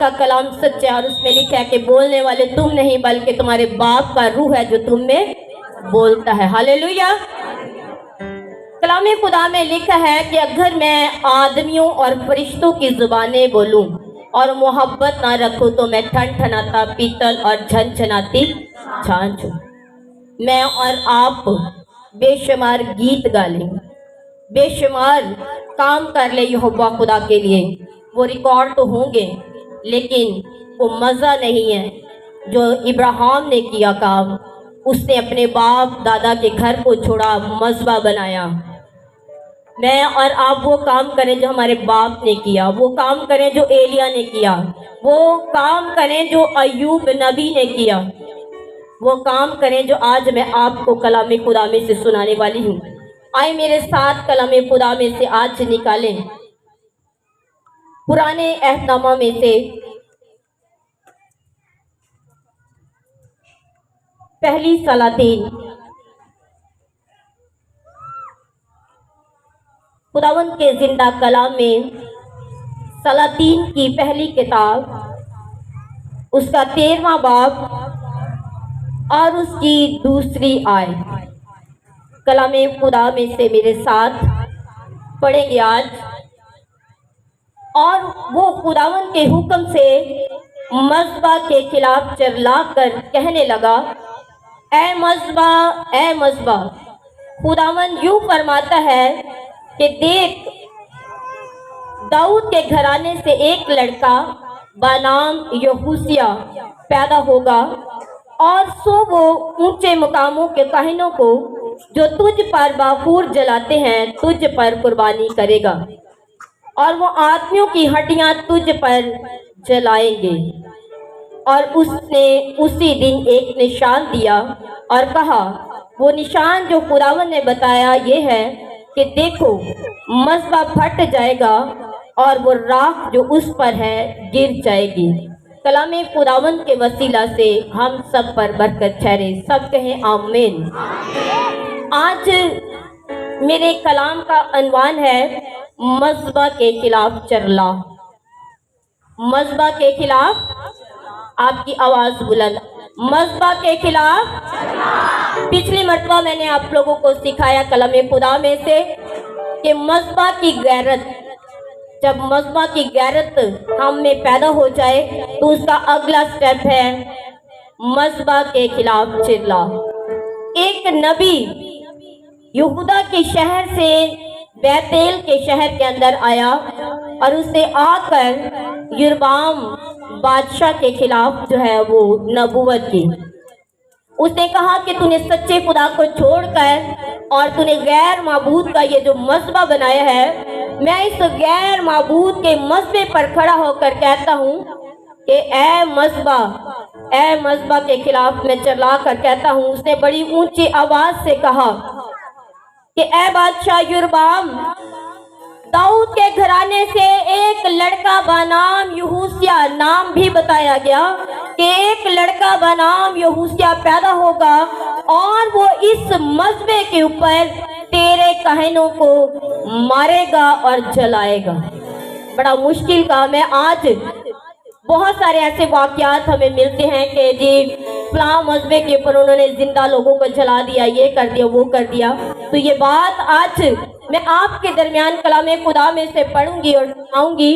کا کلام سچ ہے اور اس میں لکھا ہے کہ بولنے والے تم نہیں بلکہ تمہارے باپ کا روح ہے جو تم میں بولتا ہے۔ ہاللیلویا۔ کلام خدا میں لکھا ہے کہ اگر میں آدمیوں اور فرشتوں کی زبانیں بولوں اور محبت نہ رکھوں تو میں ٹھن ٹھناتا پیتل اور جھن جھناتی چھانچ ہوں۔ میں اور آپ بے شمار گیت گا لیں، بے شمار کام کر لے یہوہ خدا کے لیے، وہ ریکارڈ تو ہوں گے لیکن وہ مزہ نہیں ہے جو ابراہیم نے کیا کام۔ اس نے اپنے باپ دادا کے گھر کو چھوڑا، مذبح بنایا۔ میں اور آپ وہ کام کریں جو ہمارے باپ نے کیا، وہ کام کریں جو ایلیا نے کیا، وہ کام کریں جو ایوب نبی نے کیا، وہ کام کریں جو آج میں آپ کو کلام خدا میں سے سنانے والی ہوں۔ آئے میرے ساتھ کلام خدا میں سے آج نکالیں پرانے عہد نامہ میں سے پہلی سلاطین، خداوند کے زندہ کلام میں سلاطین کی پہلی کتاب، اس کا 13واں باب اور اس کی دوسری آیت کلام خدا میں سے میرے ساتھ پڑھیں گے آج۔ اور وہ خداوند کے حکم سے مذبح کے خلاف چرلا کر کہنے لگا، اے مذبح، اے مذبح، خداوند یوں فرماتا ہے کہ دیکھ، داؤد کے گھرانے سے ایک لڑکا بنام یہوشیا پیدا ہوگا، اور سو وہ اونچے مقاموں کے کاہنوں کو جو تجھ پر بخور جلاتے ہیں تجھ پر قربانی کرے گا، اور وہ آدمیوں کی ہڈیاں تجھ پر جلائیں گے۔ اور اس نے اسی دن ایک نشان دیا اور کہا، وہ نشان جو خداوند نے بتایا یہ ہے کہ دیکھو، مذبح پھٹ جائے گا اور وہ راکھ جو اس پر ہے گر جائے گی۔ کلام خداوند کے وسیلہ سے ہم سب پر برکت ٹھہرے، سب کہیں آمین۔ آج میرے کلام کا عنوان ہے مذبح کے خلاف چرلا۔ مذبح کے خلاف، آپ کی آواز بلند، مذبح کے خلاف۔ پچھلی مرتبہ میں نے آپ لوگوں کو سکھایا کلام خدا میں سے کہ مذبح کی غیرت، جب مذبح کی غیرت ہم میں پیدا ہو جائے تو اس کا اگلا سٹیپ ہے مذبح کے خلاف چرلا۔ ایک نبی یہودا کے شہر سے بیتیل کے شہر کے اندر آیا اور اس نے آ کر یربعام بادشاہ کے خلاف جو ہے وہ نبوت کی۔ اس نے کہا کہ تو نے سچے خدا کو چھوڑ کر اور تو نے غیر معبود کا یہ جو مذبح بنایا ہے، میں اس غیر معبود کے مذبح پر کھڑا ہو کر کہتا ہوں کہ اے مذبح کے خلاف میں چرلا کر کہتا ہوں۔ اس نے بڑی اونچی آواز سے کہا کہ اے بادشاہ یربعام، داؤد کے گھرانے سے ایک لڑکا بنام یہوشیا، نام بھی بتایا گیا کہ ایک لڑکا بنام یہوشیا پیدا ہوگا اور وہ اس مذبح کے اوپر تیرے کاہنوں کو مارے گا اور جلائے گا۔ بڑا مشکل کام ہے۔ آج بہت سارے ایسے واقعات ہمیں ملتے ہیں کہ جی فلاں مذبح کے اوپر انہوں نے زندہ لوگوں کو جلا دیا، یہ کر دیا، وہ کر دیا۔ تو یہ بات آج میں آپ کے درمیان کلام خدا میں سے پڑھوں گی اور سناؤں گی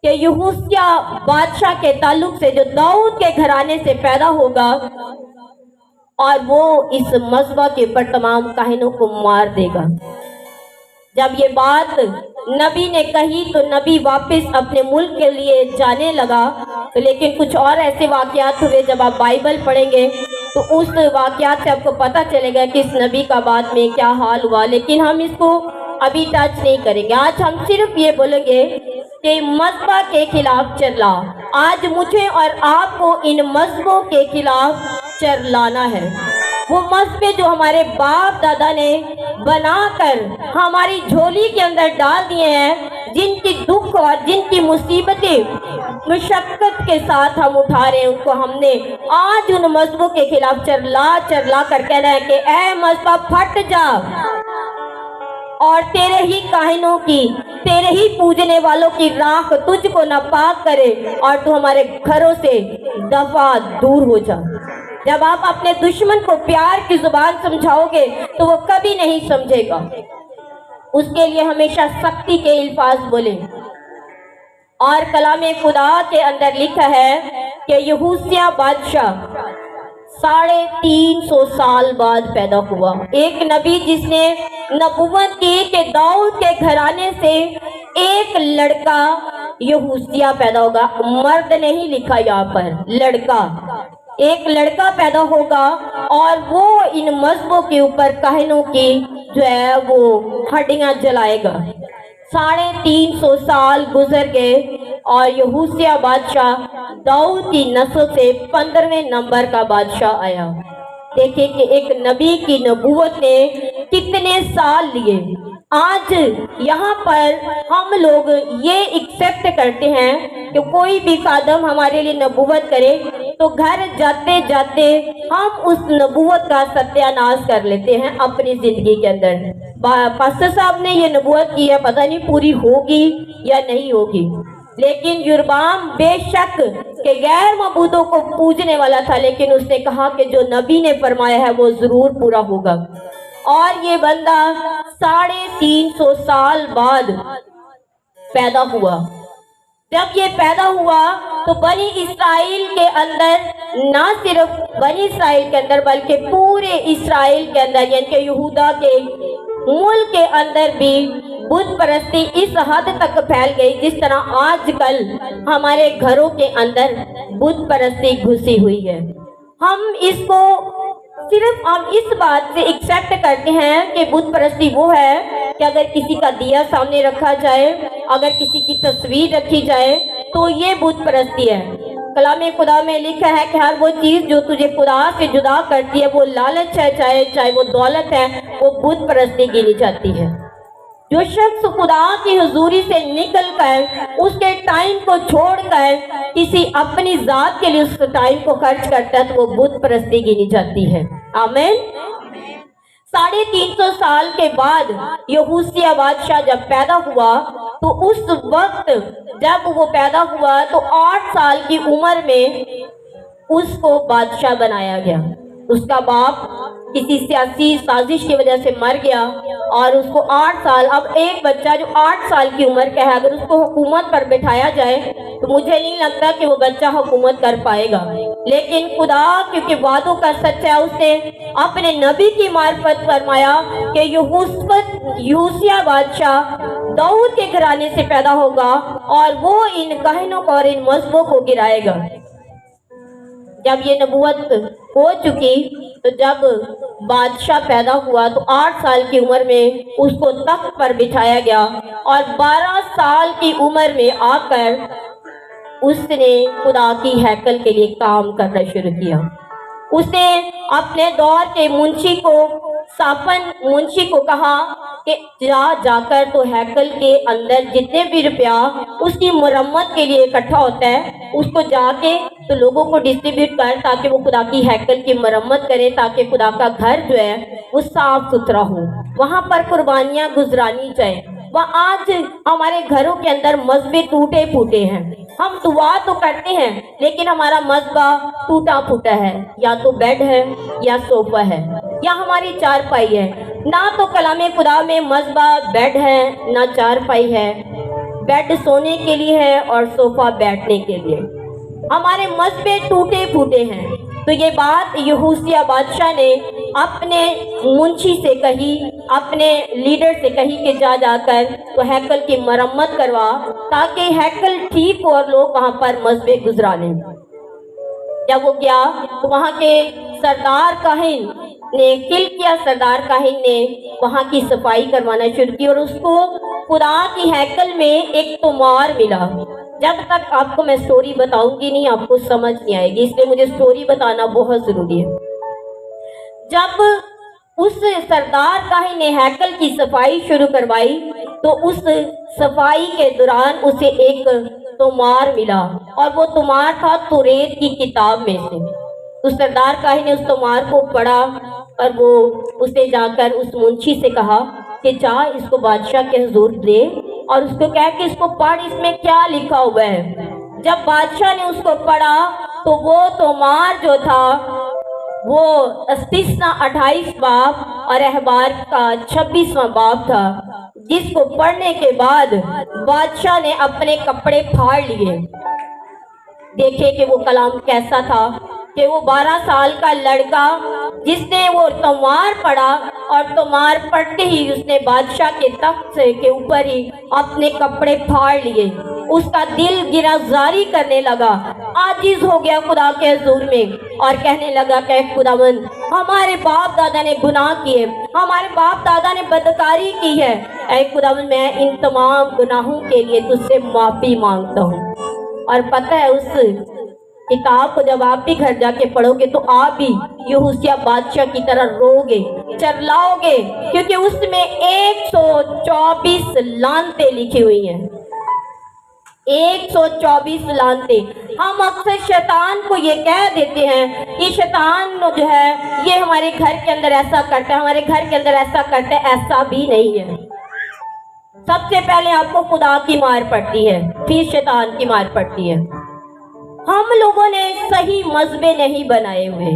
کہ یہوشیا بادشاہ کے تعلق سے جو داؤد کے گھرانے سے پیدا ہوگا اور وہ اس مذبح کے اوپر تمام کاہنوں کو مار دے گا۔ جب یہ بات نبی نے کہی تو نبی واپس اپنے ملک کے لیے جانے لگا، لیکن کچھ اور ایسے واقعات ہوئے۔ جب آپ بائبل پڑھیں گے تو اس واقعات سے آپ کو پتہ چلے گا کہ اس نبی کا بعد میں کیا حال ہوا، لیکن ہم اس کو ابھی ٹچ نہیں کریں گے۔ آج ہم صرف یہ بولیں گے کہ مذبح کے خلاف چرلا۔ آج مجھے اور آپ کو ان مذبحوں کے خلاف چرلانا ہے۔ وہ مذبح جو ہمارے باپ دادا نے بنا کر ہماری جھولی کے اندر ڈال دیے ہیں، جن کی دکھ اور جن کی مصیبتیں مشقت کے ساتھ ہم اٹھا رہے ہیں، ان کو ہم نے آج ان مذبحوں کے خلاف چرلا کر کہنا ہے کہ اے مذبح پھٹ جا اور तेरे ही काहिनों की, तेरे ही पूजने वालों की राख तुझको नापाक करे और तू हमारे घरों से दफा दूर हो जा। जब आप अपने दुश्मन को प्यार की जुबान समझाओगे तो वो कभी नहीं समझेगा, उसके लिए हमेशा सख्ती के अल्फाज बोले। और कलाम खुदा के अंदर लिखा है कि यहूसिया बादशाह 350 साल बाद पैदा हुआ, एक नबी जिसने नबूवत की कि दाऊद के घराने से एक लड़का यहूसिया पैदा होगा। मर्द नहीं लिखा यहाँ पर, लड़का, एक लड़का पैदा होगा और वो इन मजहबों के ऊपर काहिनों की जो है वो हड्डियां जलाएगा। 350 साल गुजर गए और यहूसिया बादशाह दाऊद की नस्ल से 15वें नंबर का बादशाह आया। देखिए कि एक नबी की नबूवत ने कितने साल लिए। आज यहाँ पर हम लोग ये एक्सेप्ट करते हैं कि कोई भी खादम हमारे लिए नबूवत करे तो घर जाते जाते हम उस नबूवत का सत्यानाश कर लेते हैं अपनी जिंदगी के अंदर। पास्टर साहब ने ये नबूवत की है, पता नहीं पूरी होगी या नहीं होगी, लेकिन यरबाम बेशक के गैर मबूदों को पूजने वाला था, लेकिन उसने कहा कि जो नबी ने फरमाया है वो जरूर पूरा होगा। और ये बंदा 350 साल बाद पैदा हुआ। जब ये पैदा हुआ तो बनी इसराइल के अंदर, ना सिर्फ बनी इसराइल के अंदर बल्कि पूरे इसराइल के अंदर यानी कि यहूदा के मुल्क के अंदर भी बुत परस्ती इस हद तक फैल गई जिस तरह आजकल हमारे घरों के अंदर बुत परस्ती घुसी हुई है। हम इसको सिर्फ हम इस बात से एक्सेप्ट करते हैं कि बुत परस्ती वो है कि अगर किसी का दिया सामने रखा जाए, अगर किसी की तस्वीर रखी जाए तो ये बुत परस्ती है। कलाम खुदा में लिखा है कि हर वो चीज़ जो तुझे खुदा से जुदा करती है, वो लालच है, चाहे वो दौलत है, वो बुत परस्ती गिनी जाती है। जो शख्स खुदा की हुजूरी से निकल कर उसके टाइम को छोड़कर किसी अपनी जात के लिए उस टाइम को खर्च करता है तो वो बुत परस्ती गिनी जाती है। आमीन। 350 साल के बाद यहूसिया बादशाह जब पैदा हुआ तो उस वक्त जब वो पैदा हुआ तो 8 साल की उम्र में उसको बादशाह बनाया गया। उसका बाप किसी सियासी साजिश की वजह से मर गया और उसको 8 साल, अब एक बच्चा जो 8 साल की उम्र का है अगर उसको हुकूमत पर बिठाया जाए तो मुझे नहीं लगता कि वो बच्चा हुकूमत कर पाएगा। लेकिन खुदा क्योंकि वादों का सच है, उसने अपने नबी की मार्फत फरमाया कि यहूसिया बादशाह दाऊद के घराने से पैदा होगा और वो इन काहिनों को और इन मजहबों को गिराएगा। जब ये नबूवत हो चुकी तो जब बादशाह पैदा हुआ तो 8 साल की उम्र में उसको तख्त पर बिठाया गया और 12 साल की उम्र में आकर उसने खुदा की हैकल के लिए काम करना शुरू किया। उसने अपने दौर के मुंशी को, साफन मुंशी को कहा कि जाकर तो हैकल के अंदर जितने भी रुपया उसकी मरम्मत के लिए इकट्ठा होता है उसको जाके तो लोगों को डिस्ट्रीब्यूट कर ताकि वो खुदा की हैकल की मरम्मत करे, ताकि खुदा का घर जो है वो साफ सुथरा हो, वहाँ पर कुर्बानियाँ गुजरानी जाए। वह आज हमारे घरों के अंदर मजबे टूटे फूटे हैं। हम दुआ तो करते हैं लेकिन हमारा मजबा टूटा फूटा है, या तो बेड है या सोफा है या हमारी चारपाई है। ना तो कलामे खुदा में मजबा बेड है ना चारपाई है। बेड सोने के लिए है और सोफा बैठने के लिए। हमारे मजबे टूटे फूटे हैं। तो ये बात यहूसिया बादशाह ने अपने मुंशी से कही, अपने लीडर से कही कि जाकर तो हैकल की मरम्मत करवा ताकि हैकल ठीक हो और लोग वहाँ पर मजबे गुजरा लें। जब वो गया तो वहाँ के सरदार काहिन ने, किलकिया सरदार काहिन ने वहाँ की सफाई करवाना शुरू की और उसको खुदा की हैकल में एक तोमार मिला। जब तक आपको मैं स्टोरी बताऊंगी नहीं आपको समझ नहीं आएगी, इसलिए मुझे स्टोरी बताना बहुत जरूरी है। जब उस सरदार काहिन ने हैकल की सफाई शुरू करवाई तो उस सफाई के दौरान उसे एक तोमार मिला और वो तोमार था तौरात की किताब में से। तो सरदार काहिन ने उस तोमार को पढ़ा और वो उसे जाकर उस मुंशी से कहा کہ जा इसको बादशाह के हुजूर दे और उसको कह कि इसको पढ़, इसमें क्या लिखा हुआ है। जब बादशाह ने उसको पढ़ा तो वो तोमार जो था वो इस्तिस्ना 28 बाब और अहबार का 26वां बाब था, जिसको पढ़ने के बाद बादशाह ने अपने कपड़े फाड़ लिए। देखे कि वो कलाम कैसा था कि वो 12 साल का लड़का जिसने वो तोमार पढ़ा और तोमार पढ़ते ही उसने बादशाह के तख्त के ऊपर ही अपने कपड़े फाड़ लिए। उसका दिल गिरफ्तारी करने लगा, आजिज हो गया खुदा के हुजूर में और कहने लगा कि खुदावंद, हमारे बाप दादा ने गुनाह किए, हमारे बाप दादा ने बदकारी की है। ऐ खुदावंद, मैं इन तमाम गुनाहों के लिए तुझसे माफ़ी मांगता हूँ। और पता है, उस किताब को जब आप भी घर जाके पढ़ोगे तो आप भी यहोशिया बादशाह की तरह रोगे, चिल्लाओगे, क्योंकि उसमें 124 लानतें लिखी हुई हैं। 124 लानतें। हम अक्सर शैतान को ये कह देते हैं कि शैतान जो है ये हमारे घर के अंदर ऐसा करता है, हमारे घर के अंदर ऐसा करता है। ऐसा भी नहीं है। सबसे पहले आपको खुदा की मार पड़ती है, फिर शैतान की मार पड़ती है। हम लोगों ने सही मजबे नहीं बनाए हुए।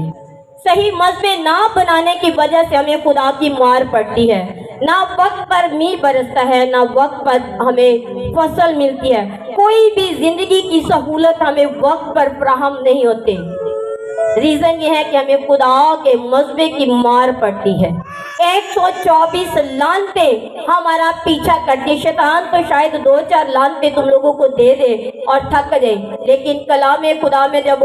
सही मजबे ना बनाने की वजह से हमें खुदा की मार पड़ती है। ना वक्त पर मींह बरसता है, ना वक्त पर हमें फसल मिलती है। कोई भी जिंदगी की सहूलत हमें वक्त पर फराहम नहीं होती। रीजन ये है कि हमें खुदा के मजबे की मार पड़ती है। 124 लानतें हमारा पीछा करती है। शैतान तो शायद 2-4 लानतें तुम लोगों को दे दे और थक जाए, लेकिन कलामे खुदा में जब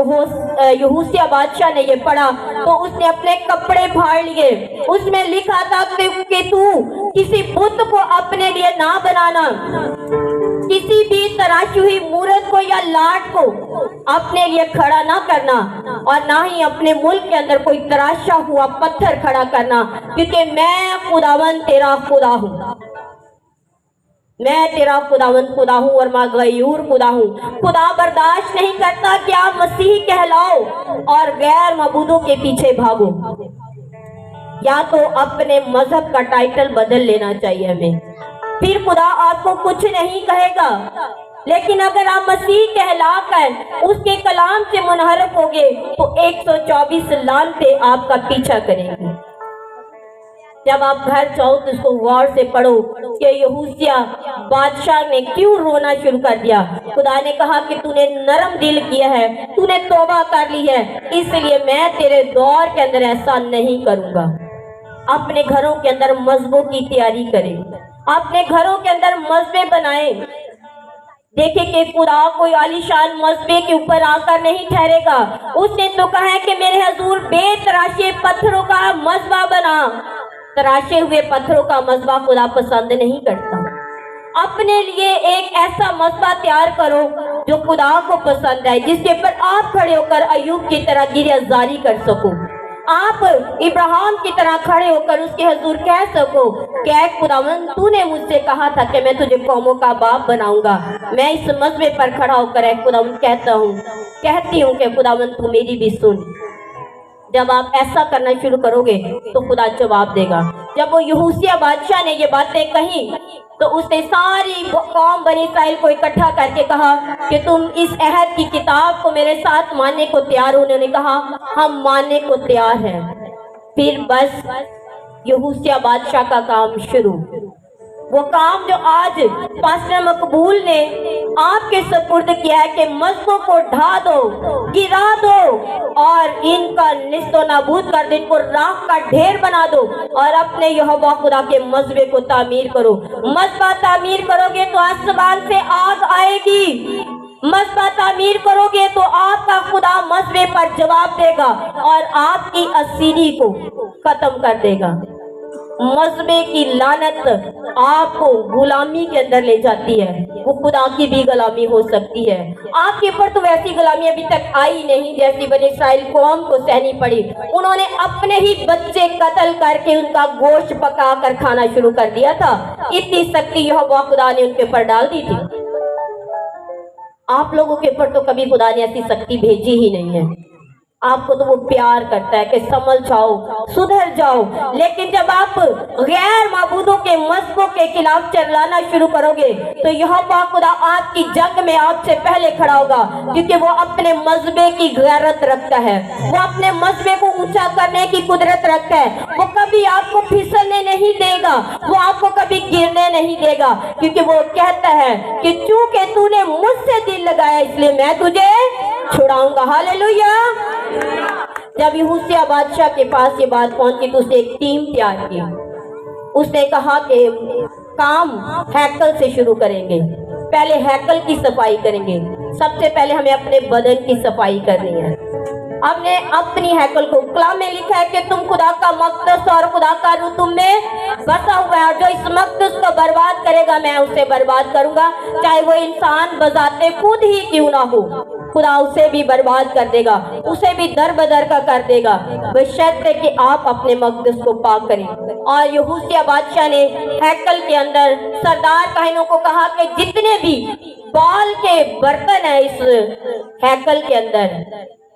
यहोशिया बादशाह ने ये पढ़ा तो उसने अपने कपड़े फाड़ लिए। उसमें लिखा था कि तू किसी बुत को अपने लिए ना बनाना, किसी भी तराशी हुई मूरत को या लाट को अपने लिए खड़ा ना करना, और ना ही अपने मुल्क के अंदर कोई तराशा हुआ पत्थर खड़ा करना, क्योंकि मैं खुदावंद तेरा खुदा हूँ। मैं तेरा खुदावंद खुदा हूँ और मैं गयूर खुदा हूँ। खुदा बर्दाश्त नहीं करता कि आप मसीही कहलाओ और गैर मबूदों के पीछे भागो। या तो अपने मजहब का टाइटल बदल लेना चाहिए हमें, फिर खुदा आपको कुछ नहीं कहेगा। लेकिन अगर आप मसीह कहलाकर उसके कलाम से मुनहरफ होगे तो 124 लानतें आपका पीछा करेंगे। जब आप घर जाओ तो इसको गौर से पढ़ो कि यहोशिया बादशाह ने क्यों रोना शुरू कर दिया। खुदा ने कहा कि तूने नरम दिल किया है, तूने तौबा कर ली है, इसलिए मैं तेरे दौर के अंदर ऐसा नहीं करूंगा। अपने घरों के अंदर मजबों की तैयारी करें, अपने घरों के अंदर मजबे बनाएं। देखे कि खुदा कोई आलीशान मजबे के ऊपर आकर नहीं ठहरेगा। उसने तो कहा है कि मेरे हजूर बेतराशे पत्थरों का मजबा बना। तराशे हुए पत्थरों का मजबा खुदा पसंद नहीं करता। अपने लिए एक ऐसा मजबा तैयार करो जो खुदा को पसंद आए, जिसके ऊपर आप खड़े होकर अय्यूब की तरह गिरफ्तारी कर सको, आप इब्राहिम की तरह खड़े होकर उसके हजूर कह सको कि खुदावंद, तूने मुझसे कहा था कि मैं तुझे कौमों का बाप बनाऊंगा। मैं इस मजबे पर खड़ा होकर खुदावंद कहती हूँ कि खुदावंद तू मेरी भी सुन। जब आप ऐसा करना शुरू करोगे तो खुदा जवाब देगा। जब वो यहोशिया बादशाह ने ये बातें कही तो उसने सारी कौम बनी इस्राएल को इकट्ठा करके कहा कि तुम इस अहद की किताब को मेरे साथ मानने को तैयार हो। उन्होंने कहा हम मानने को तैयार हैं। फिर बस यहोशिया बादशाह का काम शुरू, वो काम जो आज पास्टर मकबूल ने आपके सुपुर्द किया है कि मस्जिदों को ढा दो, गिरा दो और इनका निस्तो नाबूद कर दो, इनको राख का ढेर बना दो और अपने यहोवा खुदा के मजबे को तामीर करो। मजबा तामीर करोगे तो आसमान से आग आएगी। मजबा तामीर करोगे तो आपका खुदा मजबे पर जवाब देगा और आपकी असीरी को खत्म कर देगा। मजबे की लानत आपको गुलामी के अंदर ले जाती है, वो खुदा की भी गुलामी हो सकती है। आपके ऊपर तो वैसी गुलामी अभी तक आई नहीं जैसी बनी इस्राएल कौम को सहनी पड़ी। उन्होंने अपने ही बच्चे कत्ल करके उनका गोश्त पका कर खाना शुरू कर दिया था। इतनी शक्ति यहोवा खुदा ने उनके ऊपर डाल दी थी। आप लोगों के ऊपर तो कभी खुदा ने ऐसी शक्ति भेजी ही नहीं है। आपको तो वो प्यार करता है कि समझ जाओ, सुधर जाओ। लेकिन जब आप गैर माबूदों के मज़हबों के खिलाफ चिल्लाना शुरू करोगे तो यहोवा खुदा आपकी जंग में आपसे पहले खड़ा होगा, क्योंकि वो अपने मजबे की गैरत रखता है, वो अपने मजबे को ऊंचा करने की कुदरत रखता है। वो कभी आपको फिसलने नहीं देगा, वो आपको कभी गिरने नहीं देगा, क्योंकि वो कहता है कि चूंकि तूने मुझसे दिल लगाया इसलिए मैं तुझे छुड़ाऊंगा। हालेलुया। जब यहोशिया बादशाह के पास ये बात पहुंची तो उसने एक टीम तैयार की। उसने कहा कि काम हैकल से शुरू करेंगे, पहले हैकल की सफाई करेंगे। सबसे पहले हमें अपने बदन की सफाई करनी है। हमने अपनी हैकल को, कलाम में लिखा है कि तुम खुदा का मक़दस और खुदा का रूह तुम में बसा हुआ है, और जो इस मक़दस को बर्बाद करेगा मैं उसे बर्बाद करूंगा, चाहे वो इंसान बजाते खुद ही क्यों ना हो। खुदा उसे भी बर्बाद कर देगा, उसे भी दर बदर का कर देगा, बशर्ते कि आप अपने मक़दस को पाक करें। और यहोशिया बादशाह ने हैकल के अंदर सरदार काहिनों को कहा कि जितने भी बाल के बर्तन हैं इस हैकल के अंदर,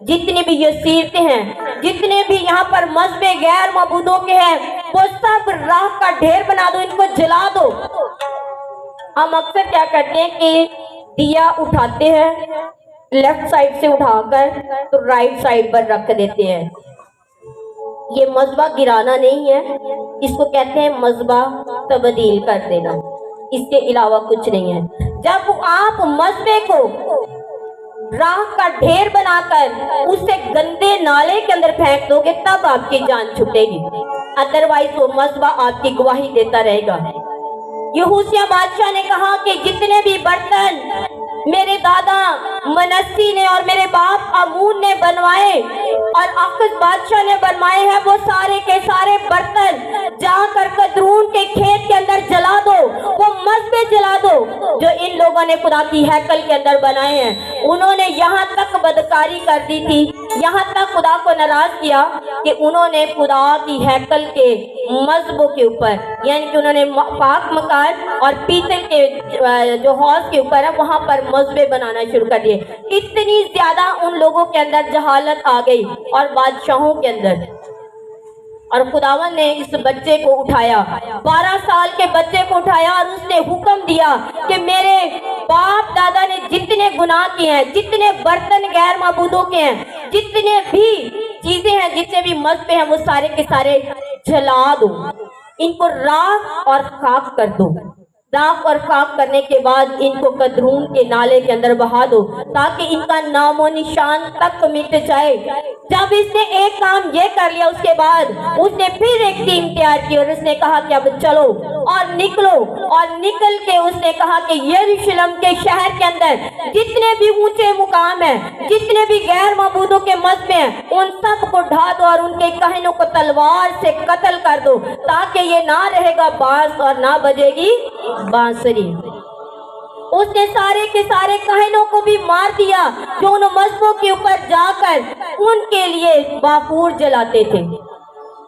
जितने भी ये सीरतें हैं, जितने भी यहाँ पर मज़हबे गैर मबूदों के हैं, वो सब राख का ढेर बना दो, इनको जला दो। हम अक्सर क्या करते हैं कि दिया उठाते हैं, लेफ्ट साइड से उठाकर तो राइट साइड पर रख देते हैं। ये मज़बा गिराना नहीं है, इसको कहते हैं मज़बा तब्दील कर देना, इसके अलावा कुछ नहीं है। जब आप मज़बे को राख का ढेर बनाकर उसे गंदे नाले के अंदर फेंक दोगे तब आपकी जान छूटेगी, अदरवाइज वो मज़बा आपकी गवाही देता रहेगा। यहोशिया बादशाह ने कहा कि जितने भी बर्तन मेरे दादा मनस्सी ने और मेरे बाप अमून ने बनवाए और अकस बादशाह ने बनवाए हैं, वो सारे के सारे बर्तन जाकर कदरून के खेत के अंदर जला दो, वो मज़बे जला दो जो इन लोगों ने खुदा की हैकल के अंदर बनाए हैं। उन्होंने यहाँ तक बदकारी कर दी थी, यहाँ तक खुदा को नाराज किया कि उन्होंने खुदा की हैकल के मज़बों के ऊपर, यानी कि उन्होंने पाक मकान और पीतल के जो हौज के ऊपर है वहाँ पर मज़बे बनाना शुरू कर दिए। इतनी ज्यादा उन लोगों के अंदर जहालत आ गई और बादशाहों के अंदर। और खुदावन ने इस बच्चे को उठाया, 12 साल के बच्चे को उठाया और उसने हुक्म दिया कि मेरे बाप दादा ने जितने गुनाह किए हैं, जितने बर्तन गैर माबूदों के हैं, जितने भी चीजें हैं, जितने भी मज़बे हैं, वो सारे के सारे जला दो, इनको राख और खाक कर दो। राख और खाक करने के बाद इनको कदरून के नाले के अंदर बहा दो ताकि इनका नामो निशान तक मिट जाए। जब इसने एक काम ये कर लिया, उसके बाद उसने फिर एक टीम तैयार की और उसने कहा कि अब चलो और निकलो। और निकल के उसने कहा कि यरूशलेम के शहर के अंदर जितने भी ऊंचे मुकाम हैं, जितने भी गैर मबूदों के मज़हब हैं, उन सब को ढा दो और उनके काहिनों को तलवार से कत्ल कर दो, ताकि ये ना रहेगा बांस और ना बजेगी बांसुरी। उसने सारे के सारे काहिनों को भी मार दिया जो उन मज़हबों के ऊपर जाकर उनके लिए बाखूर जलाते थे।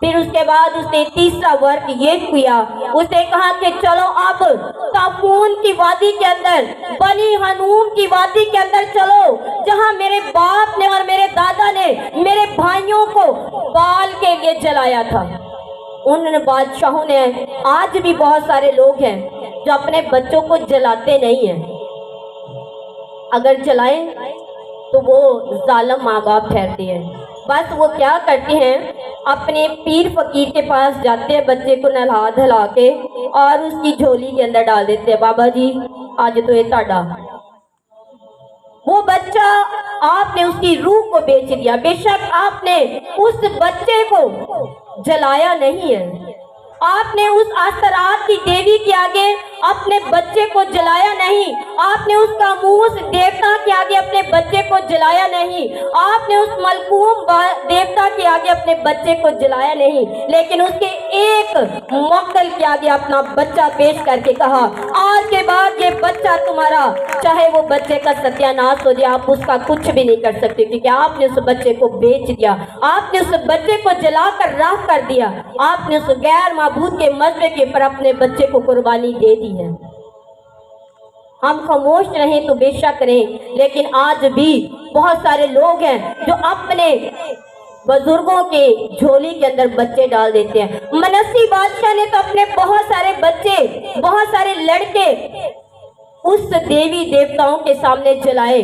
फिर उसके बाद उसने तीसरा वर्क ये किया, उसने कहा कि चलो अब तापून की वादी के अंदर, बनी हनूम की वादी के अंदर चलो, जहां मेरे बाप ने और मेरे दादा ने मेरे भाइयों को बाल के लिए जलाया था। उन बादशाहों ने, आज भी बहुत सारे लोग हैं जो अपने बच्चों को जलाते नहीं हैं, अगर जलाएं तो वो जालिम माँ बाप ठहरते हैं। बस वो क्या करते हैं, अपने पीर फकीर के पास जाते हैं, बच्चे को नहला धला के और उसकी झोली के अंदर डाल देते हैं, बाबा जी आज तो ये ताड़ा। वो बच्चा, आपने उसकी रूह को बेच दिया। बेशक आपने उस बच्चे को जलाया नहीं है, आपने उस आसरात की देवी के आगे अपने बच्चे को जलाया नहीं, आपने उस कामूस देवता के आगे अपने बच्चे को जलाया नहीं, आपने उस मलकूम देवता के आगे अपने बच्चे को जलाया नहीं, लेकिन उसके एक मुअक्कल के आगे अपना बच्चा पेश करके कहा, आज के बाद ये बच्चा तुम्हारा, चाहे वो बच्चे का सत्यानाश हो जाए, आप उसका कुछ भी नहीं कर सकते, क्योंकि आपने उस बच्चे को बेच दिया, आपने उस बच्चे को जलाकर राख कर दिया, आपने उस गैर माबूद के मज़हब के पर अपने बच्चे को कुर्बानी दे दी है। हम खामोश रहें तो बेशक रहें, लेकिन आज भी बहुत सारे लोग हैं जो अपने बुजुर्गों के झोली के अंदर बच्चे डाल देते हैं। मनस्सी बादशाह ने तो अपने बहुत सारे बच्चे, बहुत सारे लड़के उस देवी देवताओं के सामने जलाए।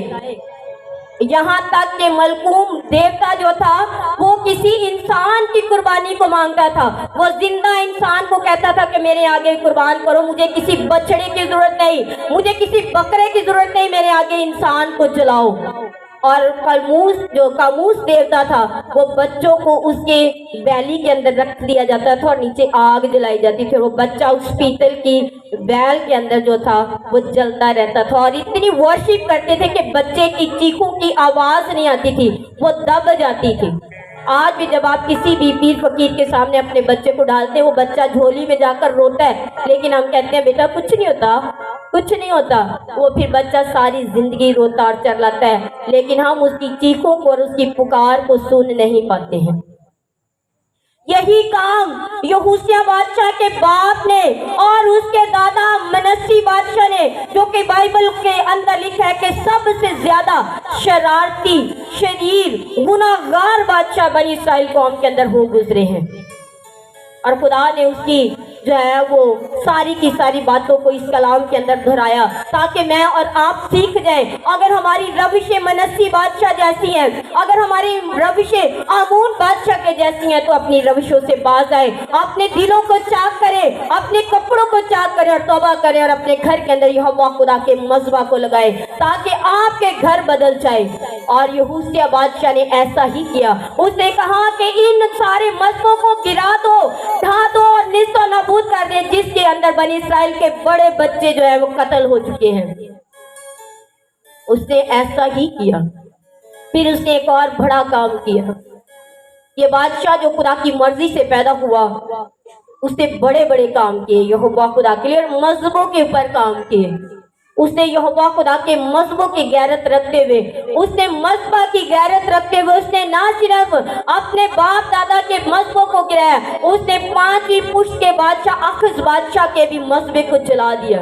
यहाँ तक कि मलकूम देवता जो था वो किसी इंसान की कुर्बानी को मांगता था। वो जिंदा इंसान को कहता था कि मेरे आगे कुर्बान करो, मुझे किसी बछड़े की जरूरत नहीं, मुझे किसी बकरे की जरूरत नहीं, मेरे आगे इंसान को जलाओ। और कामूस देवता था वो बच्चों को उसके बैली के अंदर रख दिया जाता था और नीचे आग जलाई जाती थी। वो बच्चा उस पीतल की बैल के अंदर जो था वो जलता रहता था। और इतनी वर्शिप करते थे कि बच्चे की चीखों की आवाज नहीं आती थी, वो दब जाती थी। आज भी जब आप किसी भी पीर फकीर के सामने अपने बच्चे को डालते हैं, वो बच्चा झोली में जाकर रोता है, लेकिन हम कहते हैं बेटा कुछ नहीं होता, कुछ नहीं होता। वो फिर बच्चा सारी जिंदगी रोता और चिल्लाता है, लेकिन हम उसकी चीखों को और उसकी पुकार को सुन नहीं पाते हैं। यही काम यहोशिया बादशाह के बाप ने और उसके दादा मनस्सी बादशाह ने, जो कि बाइबल के अंदर लिखा है कि सबसे ज्यादा शरारती, शरीर, गुनाहगार बादशाह बनी इस्राएल कौम के अंदर हो गुजरे हैं। और खुदा ने उसकी जो है वो सारी की सारी बातों को इस कलाम के अंदर दोहराया ताकि मैं और आप सीख जाएं। अगर हमारी रविशें मनस्सी बादशाह जैसी हैं, अगर हमारी रविशें आमून बादशाह के जैसी हैं, तो अपनी रविशों से बाज आए, अपने दिलों को चाक करें, अपने कपड़ों को चाक करें और तौबा करें और अपने घर के अंदर यहोवा खुदा के मज़बा को लगाए ताकि आपके घर बदल जाए। और यहोशिया बादशाह ने ऐसा ही किया। उसने कहा कि इन सारे मज़बों को गिरा दो, ढा दो और निस्तो नाबूद कर दे, जिसके अंदर बनी इस्राएल के बड़े बच्चे जो है वो कत्ल हो चुके हैं। उसने ऐसा ही किया। फिर उसने एक और बड़ा काम किया। ये बादशाह जो खुदा की मर्जी से पैदा हुआ, उसने बड़े बड़े काम किए यहोवा खुदा के लिए और मजहबों के ऊपर काम किए। उसने यहोवा खुदा के मजहबों की गैरत रखते हुए, उसने मजहबा की गैरत रखते हुए, उसने ना सिर्फ अपने बाप दादा के मजहबों को गिराया, उसने 5वीं पुश्त के बादशाह अखज बादशाह के भी मजहबे को जला दिया।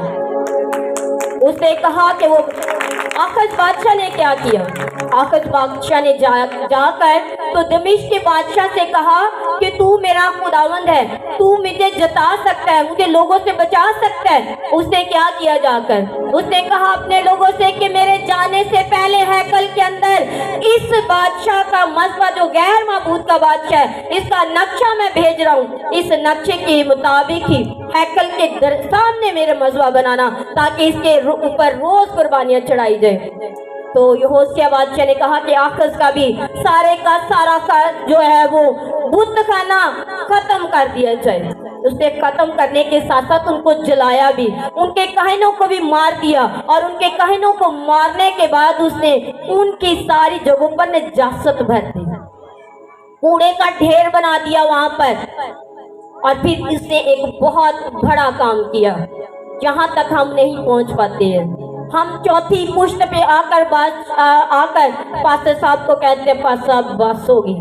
उसने कहा कि वो अखज बादशाह ने क्या किया। अखज बादशाह ने जाकर तो दमिश्क के बादशाह से कहा कि तू मेरा खुदावंद है, तू मुझे जता सकता है, मुझे लोगों से बचा सकता है। उसने क्या किया जाकर, उसने कहा अपने लोगों से कि मेरे जाने से पहले हैकल के अंदर इस बादशाह का मजबा जो गैर माबूद का बादशाह है, इसका नक्शा मैं भेज रहा हूँ, इस नक्शे के मुताबिक ही हैकल के सामने मेरे मजबा बनाना ताकि इसके ऊपर रोज कुर्बानियां चढ़ाई जाए। तो यहोशिया बादशाह ने कहा कि आखिर का भी सारे का सारा का जो है वो बुत खाना खत्म कर दिया जाए। उसने खत्म करने के साथ साथ उनको जलाया भी, उनके कहनों को भी मार दिया और उनके कहनों को मारने के बाद उसने उनकी सारी जगहों पर नजासत भर दी, कूड़े का ढेर बना दिया वहां पर। और फिर इसने एक बहुत बड़ा काम किया, जहां तक हम नहीं पहुंच पाते हैं। हम 4थी पुश्त पे आकर पास्टर साहब को कहते हैं पास्टर साहब बस होगी,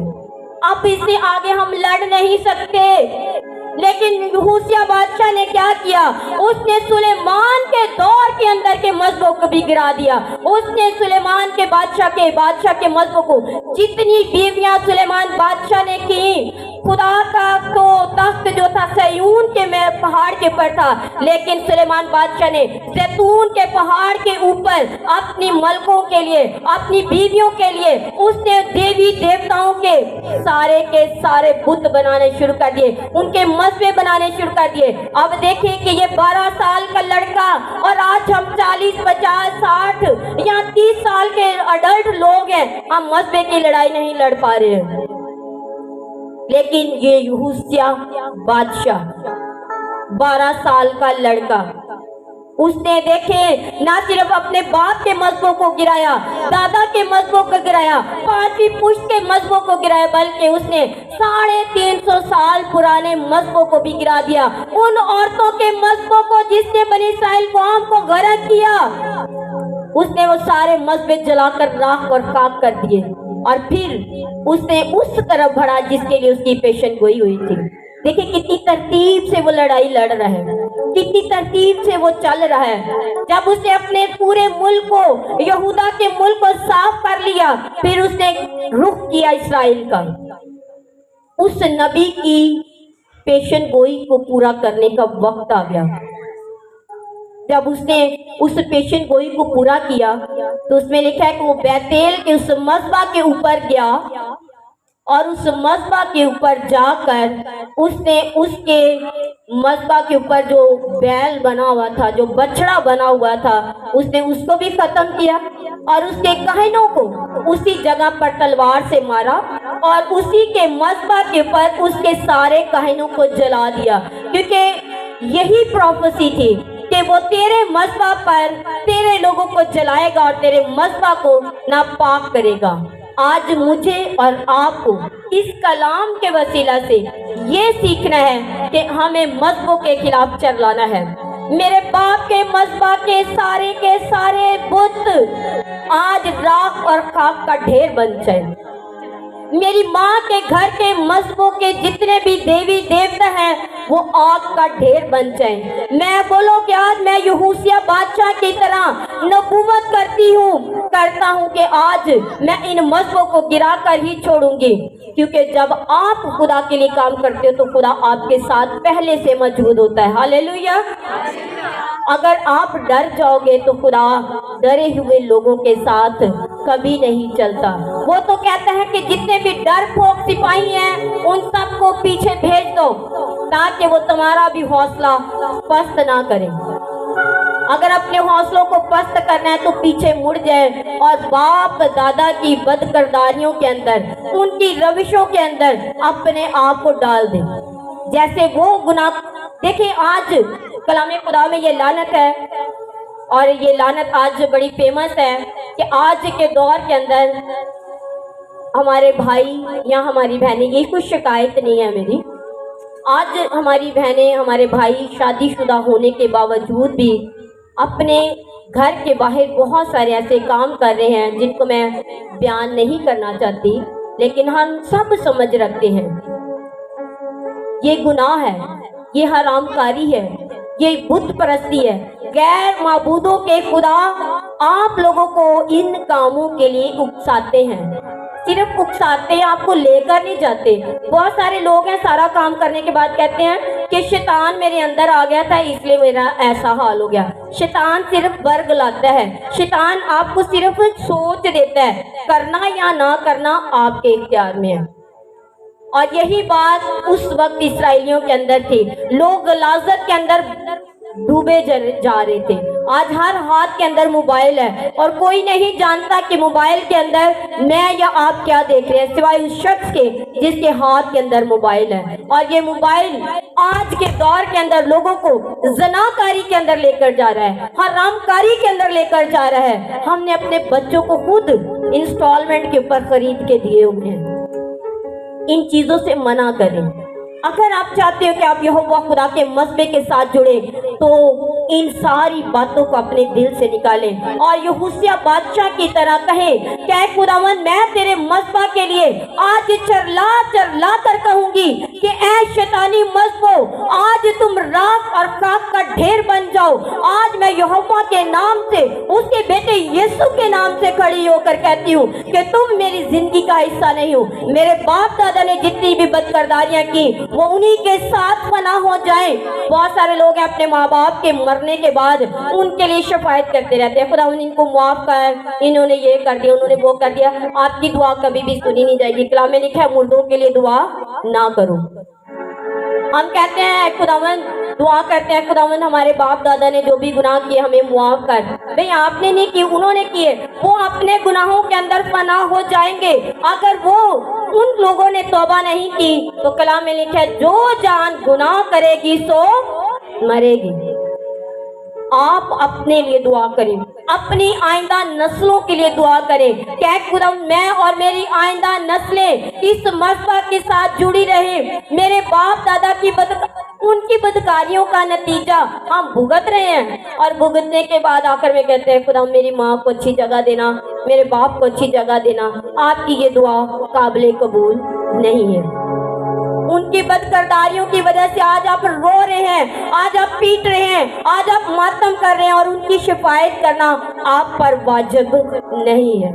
अब इससे आगे हम लड़ नहीं सकते। लेकिन यहोशिया बादशाह ने क्या किया, उसने सुलेमान के दौर के अंदर के मजहबों को भी गिरा दिया। उसने सुलेमान के बादशाह के मजहबों को, जितनी बीवियां सुलेमान बादशाह ने की, खुदा का तो तख्त जो था सयून के पहाड़ के ऊपर था, लेकिन सुलेमान बादशाह ने जैतून के पहाड़ के ऊपर अपनी मलकों के लिए, अपनी बीवियों के लिए उसने देवी देवताओं के सारे बुत बनाने शुरू कर दिए, उनके मजबे बनाने शुरू कर दिए। अब देखिए कि ये 12 साल का लड़का और आज हम 40, 50, 60 या 30 साल के अडल्ट लोग हैं, हम मजबे की लड़ाई नहीं लड़ पा रहे हैं। लेकिन ये यहोशिया बादशाह 12 साल का लड़का, उसने देखे ना सिर्फ अपने बाप के मजहबों को गिराया, दादा के मजहबों को गिराया, 5वीं पुश्त के मजहबों को गिराया, बल्कि उसने 350 साल पुराने मजहबों को भी गिरा दिया। उन औरतों के मजहबों को जिसने बनी इस्राएल कौम को गर्क किया, उसने वो सारे मजहबे जलाकर राख और खाक कर दिए। और फिर उसने उस तरफ बढ़ा जिसके लिए उसकी पेशन गोई हुई थी। देखिए कितनी तरतीब से वो लड़ाई लड़ रहा है, कितनी तरतीब से वो चल रहा है। जब उसने अपने पूरे मुल्क को, यहूदा के मुल्क को साफ कर लिया, फिर उसने रुख किया इसराइल का। उस नबी की पेशन गोई को पूरा करने का वक्त आ गया। जब उसने उस पेशन गोई को पूरा किया तो उसमें लिखा है कि वो बैतेल के उस मज़बा के ऊपर गया और उस मज़बा के ऊपर जाकर उसने उसके मज़बा के ऊपर जो बैल बना हुआ था, जो बछड़ा बना हुआ था, उसने उसको भी खत्म किया और उसके कहनों को उसी जगह पर तलवार से मारा और उसी के मज़बा के ऊपर उसके सारे कहनों को जला दिया, क्योंकि यही प्रोफेसी थी कि वो तेरे मज़बा पर तेरे लोगों को जलाएगा और तेरे मज़बा को नापाक करेगा। आज मुझे और आपको इस कलाम के वसीला से ये सीखना है कि हमें मज़हबों के खिलाफ चिल्लाना है। मेरे बाप के मज़हबा के सारे बुत आज राख और खाक का ढेर बन जाए। मेरी माँ के घर के मज़हबों के जितने भी देवी देवता हैं वो आग का ढेर बन जाए। मैं बोलो कि आज मैं यहोशिया बादशाह की तरह नबूवत करता हूँ कि आज मैं इन मज़हबों को गिरा कर ही छोड़ूंगी, क्योंकि जब आप खुदा के लिए काम करते हो तो खुदा आपके साथ पहले से मौजूद होता है। हालेलुया। अगर आप डर जाओगे तो खुदा डरे हुए लोगों के साथ कभी नहीं चलता। वो तो कहता है कि जितने भी डरपोक सिपाही हैं उन सबको पीछे भेज दो ताकि वो तुम्हारा भी हौसला पस्त ना करें। अगर अपने हौसलों को पस्त करना है तो पीछे मुड़ जाए और बाप दादा की बदकिरदारियों के अंदर, उनकी रविशों के अंदर अपने आप को डाल दें। जैसे वो गुनाह, देखिए आज कलामे खुदा में ये लानत है और ये लानत आज बड़ी फेमस है कि आज के दौर के अंदर हमारे भाई या हमारी बहनें, ये कुछ शिकायत नहीं है मेरी, आज हमारी बहनें हमारे भाई शादीशुदा होने के बावजूद भी अपने घर के बाहर बहुत सारे ऐसे काम कर रहे हैं जिनको मैं बयान नहीं करना चाहती, लेकिन हम सब समझ रखते हैं ये गुनाह है, ये हरामकारी है, ये बुत परस्ती है। गैर माबूदों के खुदा आप लोगों को इन कामों के लिए उकसाते हैं, सिर्फ उकसाते हैं, आपको लेकर नहीं जाते। बहुत सारे लोग हैं सारा काम करने के बाद कहते हैं कि शैतान मेरे अंदर आ गया था इसलिए मेरा ऐसा हाल हो गया। शैतान सिर्फ वर्ग लाता है, शैतान आपको सिर्फ सोच देता है, करना या ना करना आपके इख्तियार में है। और यही बात उस वक्त इसराइलियों के अंदर थी। लोग गलाजत के अंदर डूबे जा रहे थे। आज हर हाथ के अंदर मोबाइल है और कोई नहीं जानता कि मोबाइल के अंदर मैं या आप क्या देख रहे हैं, सिवाय उस शख्स के जिसके हाथ के अंदर मोबाइल है। और ये मोबाइल आज के दौर के अंदर लोगों को ज़नाकारी के अंदर लेकर जा रहा है, हरामकारी के अंदर लेकर जा रहा है। हमने अपने बच्चों को खुद इंस्टॉलमेंट के ऊपर खरीद के दिए हुए हैं। इन चीजों से मना करें। अगर आप चाहते हो कि आप यहोवा खुदा के मज़हब के साथ जुड़े तो इन सारी बातों को अपने दिल से निकालें और यहोशिया बादशाह की तरह कहे क्या खुदावन मैं तेरे मज़हब के लिए आज चरला कर कहूंगी कि ऐ शैतानी मज़हबों, आज तुम राख और खाक का ढेर बन जाओ। आज मैं यहोवा के नाम से, उसके बेटे यीशु के नाम से खड़ी होकर कहती हूँ कि तुम मेरी जिंदगी का हिस्सा नहीं हो। मेरे बाप दादा ने जितनी भी बदकिरदारियां की वो उन्हीं के साथ फना हो जाए। बहुत सारे लोग हैं अपने माँ बाप के मरने के बाद उनके लिए शफायत करते रहते हैं, खुदा इनको माफ कर, इन्होंने ये कर दिया, उन्होंने वो कर दिया। आपकी दुआ कभी भी सुनी नहीं जाएगी। कलाम में लिखा है मुर्दों के लिए दुआ ना करो। हम कहते हैं खुदावन, दुआ करते हैं खुदावन हमारे बाप दादा ने जो भी गुनाह किए हमें मुआफ कर। भाई आपने नहीं किए, उन्होंने किए, वो अपने गुनाहों के अंदर फना हो जाएंगे। अगर वो उन लोगों ने तौबा नहीं की तो कलाम में लिखा है जो जान गुनाह करेगी सो मरेगी। आप अपने लिए दुआ करें, अपनी आइंदा नस्लों के लिए दुआ करें। क्या खुदा मैं और मेरी आइंदा नस्लें इस मज़हब के साथ जुड़ी रहे। मेरे बाप दादा की उनकी बदकारियों का नतीजा हम भुगत रहे हैं और भुगतने के बाद आखिर में कहते हैं खुदा मेरी माँ को अच्छी जगह देना, मेरे बाप को अच्छी जगह देना। आपकी ये दुआ काबिल कबूल नहीं है। ان کی بدکرداریوں کی وجہ سے آج آپ رو رہے ہیں, آج آپ پیٹ رہے ہیں, آج آپ ماتم کر رہے ہیں, اور ان کی شفاعت کرنا آپ پر واجب نہیں ہے,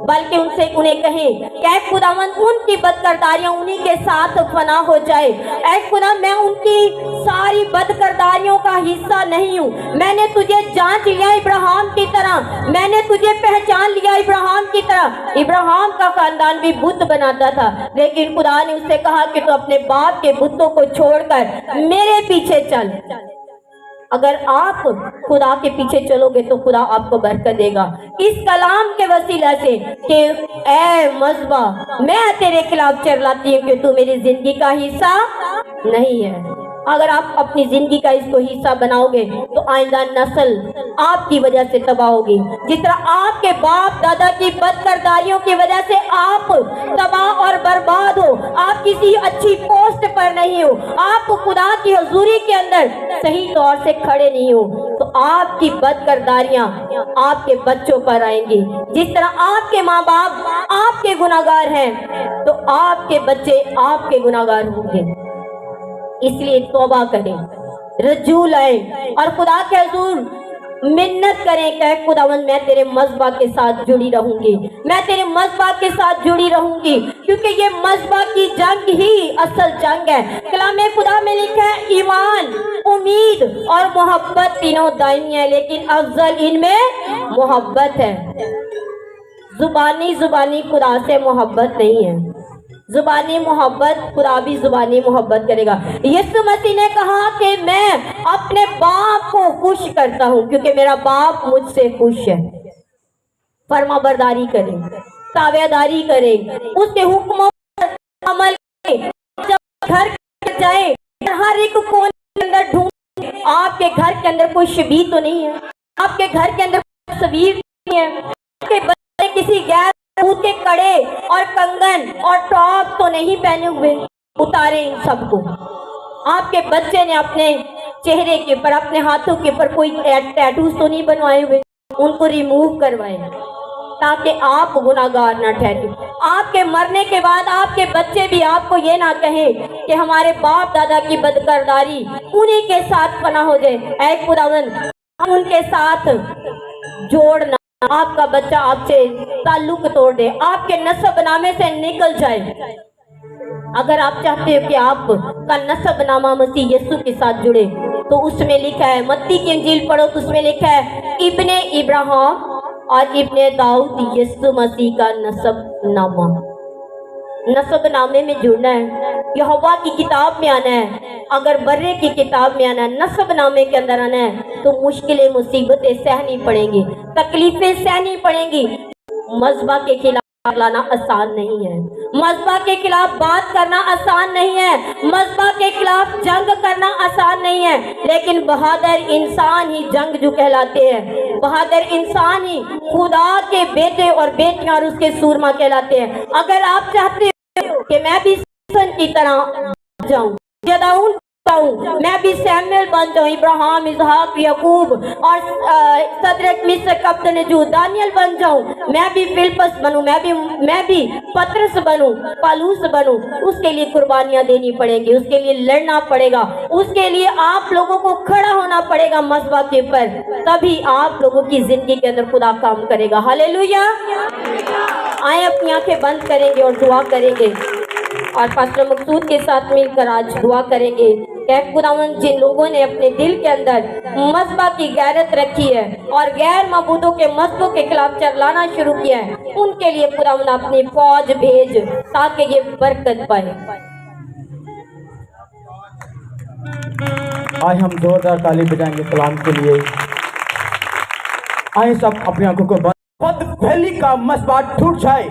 بلکہ ان سے انہیں کہیں کہ اے خداوند ان کی بدکرداریاں انہی کے ساتھ فنا ہو جائے. اے خدا میں ان کی ساری بدکرداریوں کا حصہ نہیں ہوں, میں نے تجھے جانچ لیا ابراہیم کی طرح, میں نے تجھے پہچان لیا ابراہیم کی طرح. ابراہیم کا خاندان بھی بت بناتا تھا, لیکن خدا نے اس سے کہا کہ تو اپنے باپ کے بتوں کو چھوڑ کر میرے پیچھے چل. اگر آپ خدا کے پیچھے چلو گے تو خدا آپ کو برکت دے گا. اس کلام کے وسیلہ سے کہ اے مذبح میں تیرے خلاف چرلاتی ہوں کہ تو میری زندگی کا حصہ نہیں ہے. اگر آپ اپنی زندگی کا اس کو حصہ بناؤ گے تو آئندہ نسل آپ کی وجہ سے تباہ ہوگی. جس طرح آپ کے باپ دادا کی بدکرداریوں کی وجہ سے آپ تباہ اور برباد ہو, آپ کسی اچھی پوسٹ پر نہیں ہو, آپ خدا کی حضوری کے اندر صحیح طور سے کھڑے نہیں ہو, تو آپ کی بدکرداریاں آپ کے بچوں پر آئیں گی. جس طرح آپ کے ماں باپ آپ کے گناہگار ہیں تو آپ کے بچے آپ کے گناہگار ہوں گے. اس لیے توبہ کریں, رجوع لائیں اور خدا کے حضور منت کریں کہ اے خداوند میں تیرے مذبح کے ساتھ جڑی رہوں گی, میں تیرے مذبح کے ساتھ جڑی رہوں گی, کیونکہ یہ مذبح کی جنگ ہی اصل جنگ ہے. کلام خدا میں لکھا ہے ایمان, امید اور محبت تینوں دائمی ہے, لیکن افضل ان میں محبت ہے. زبانی خدا سے محبت نہیں ہے, زبانی محبت خدا بھی زبانی محبت کرے گا. یسوع مسیح نے کہا کہ میں اپنے باپ کو خوش کرتا ہوں کیونکہ میرا باپ مجھ سے خوش ہے. فرما برداری کریں, تابع داری کریں, اس کے حکموں پر عمل کریں. جب گھر جائیں ہر ایک کونے کے اندر ڈھونڈیں, آپ کے گھر کے اندر کوئی شبیہ تو نہیں ہے, آپ کے گھر کے اندر کوئی تصویر نہیں ہے, آپ کے بچے کسی غیر خود کے کڑے اور کنگن اور ٹاپ تو نہیں پہنے ہوئے. اتاریں ان سب کو. آپ کے بچے نے اپنے چہرے کے پر, اپنے ہاتھوں کے پر کوئی ٹیٹوز تو نہیں بنوائے ہوئے, ان کو ریموو کروائیں تاکہ آپ گناہگار نہ ٹھہریں. آپ کے مرنے کے بعد آپ کے بچے بھی آپ کو یہ نہ کہیں کہ ہمارے باپ دادا کی بدکرداری انہی کے ساتھ فنا ہو جائے. اے خداوند ان کے ساتھ جوڑنا, آپ کا بچہ آپ سے تعلق توڑ دے, آپ کے نسب نامے سے نکل جائے. اگر آپ چاہتے ہو کہ آپ کا نسب نامہ مسیح یسوع کے ساتھ جڑے تو اس میں لکھا ہے, متی کی انجیل پڑھو تو اس میں لکھا ہے ابن ابراہیم اور ابن داؤد یسوع مسیح کا نسب نامہ. نسب نامے میں جڑنا ہے, یہوہ کی کتاب میں آنا ہے, اگر برے کی کتاب میں آنا ہے, نسب نامے کے اندر آنا ہے تو مشکلیں مصیبتیں سہنی پڑیں گی, تکلیفیں سہنی پڑیں گی. مذبح کے خلاف لانا آسان نہیں ہے, مذبح کے خلاف بات کرنا آسان نہیں ہے, مذبح کے خلاف جنگ کرنا آسان نہیں ہے, لیکن بہادر انسان ہی جنگ جو کہلاتے ہیں, بہادر انسان ہی خدا کے بیٹے اور بیٹیاں اور اس کے سورما کہلاتے ہیں. اگر آپ چاہتے ہو کہ میں بھی سن کی طرح جاؤں, جداؤن میں بھی سیمویل بن جاؤں, ابراہیم, اسحاق, یعقوب اور صدرک, میشک, ابدنجو, دانیل بن جاؤں, میں بھی فلپس بنوں, میں بھی پترس بنوں, پالوس بنوں, اس کے لیے قربانیاں دینی پڑیں گی, اس کے لیے لڑنا پڑے گا, اس کے لیے آپ لوگوں کو کھڑا ہونا پڑے گا مذبح کے پر, تبھی آپ لوگوں کی زندگی کے اندر خدا کام کرے گا. ہاللیلویا. آئیں اپنی آنکھیں بند کریں گے اور دعا کریں گے, اور پاسٹر مقصود کے ساتھ مل کر آج دعا کریں گے کہ خداوند جن لوگوں نے اپنے دل کے اندر مذبح کی غیرت رکھی ہے اور غیر معبودوں کے مذبحوں کے خلاف چرلانا شروع کیا ہے, ان کے لیے خداوند اپنی فوج بھیج تاکہ یہ برکت پائے. آئے ہم زوردار تالی بجائیں گے کلام کے لیے. آئے سب اپنی آنکھوں کو بند. بد فعلی کا مذبح ٹوٹ جائے,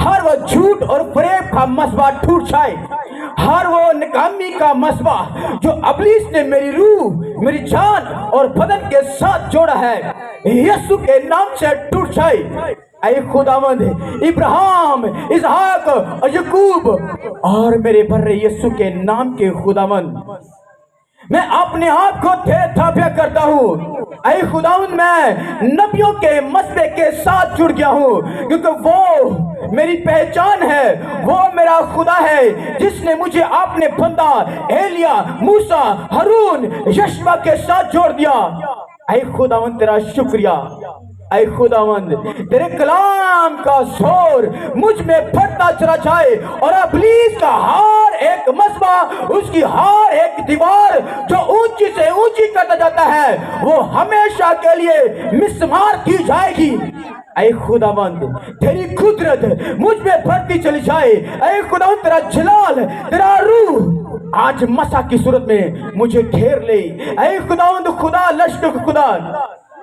ہر وہ جھوٹ اور فریب کا مذبح ٹوٹ جائے, ہر وہ ناکامی کا مذبح جو ابلیس نے میری روح, میری جان اور بدن کے ساتھ جوڑا ہے, یسوع کے نام سے ٹوٹ جائے. اے خداوند ابراہیم, اسحاق اور یعقوب اور میرے بر یسوع کے نام کے خداوند, میں اپنے آپ کو تابع کرتا ہوں. اے خداوند میں نبیوں کے مذبح کے ساتھ جڑ گیا ہوں کیونکہ وہ मेरी पहचान है, वो मेरा खुदा है जिसने मुझे अपने बंदा एलिया, मूसा, हारून, यशवा के साथ जोड़ दिया। ऐ खुदावंद तेरा शुक्रिया, ऐ खुदावंद तेरे कलाम का जोर मुझ में बढ़ता चला जाए और इब्लीस का हर एक मसबा, उसकी हर एक दीवार जो ऊंची से ऊंची करता जाता है, वो हमेशा के लिए मिसमार की जाएगी। ऐ खुदावंद तेरी कुदरत मुझ में बढ़ती चली जाए। ऐ खुदावंद तेरा जलाल, तेरा रूह आज मसा की सूरत में मुझे घेर ले। ऐ खुदावंद खुदा लश्कर का खुदा,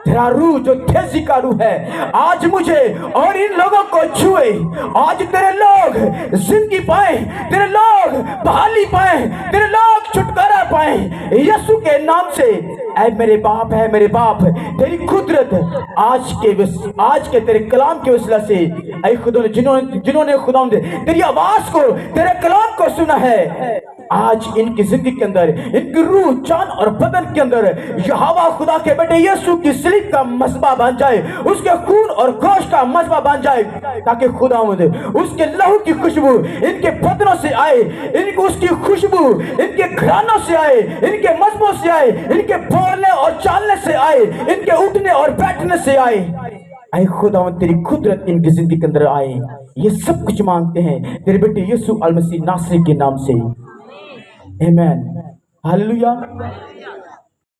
तेरा रूह जो तेजी का रूह है आज मुझे और इन लोगों को छुए। आज तेरे लोग जिंदगी पाए, तेरे लोग बहाली पाए, तेरे लोग छुटकारा पाए यीशु के नाम से। ऐ मेरे बाप है, मेरे बाप, तेरी कुदरत आज के तेरे कलाम के वसीला से, ऐ खुदा जिन्होंने खुदा तेरी आवाज को, तेरे कलाम को सुना है, आज इनकी जिंदगी के अंदर, इनकी रूह, जान और बदन के अंदर यहोवा खुदा के बेटे यीशु की सलीब का मसबा बन जाए, उसके खून और गोश्त का मसबा बन जाए, ताकि खुदावंद उसके लहू की खुशबू इनके बदनों से आए, इनको उसकी खुशबू इनके घरानों से आए, इनके मसबों से आए, इनके बोलने और चालने से आए, इनके उठने और बैठने से आए। ऐ खुदावंद तेरी कुदरत इनकी जिंदगी के अंदर आए। ये सब कुछ मांगते हैं तेरे बेटे यीशु अल मसीह नासरी के नाम से, आमीन, हालेलुया।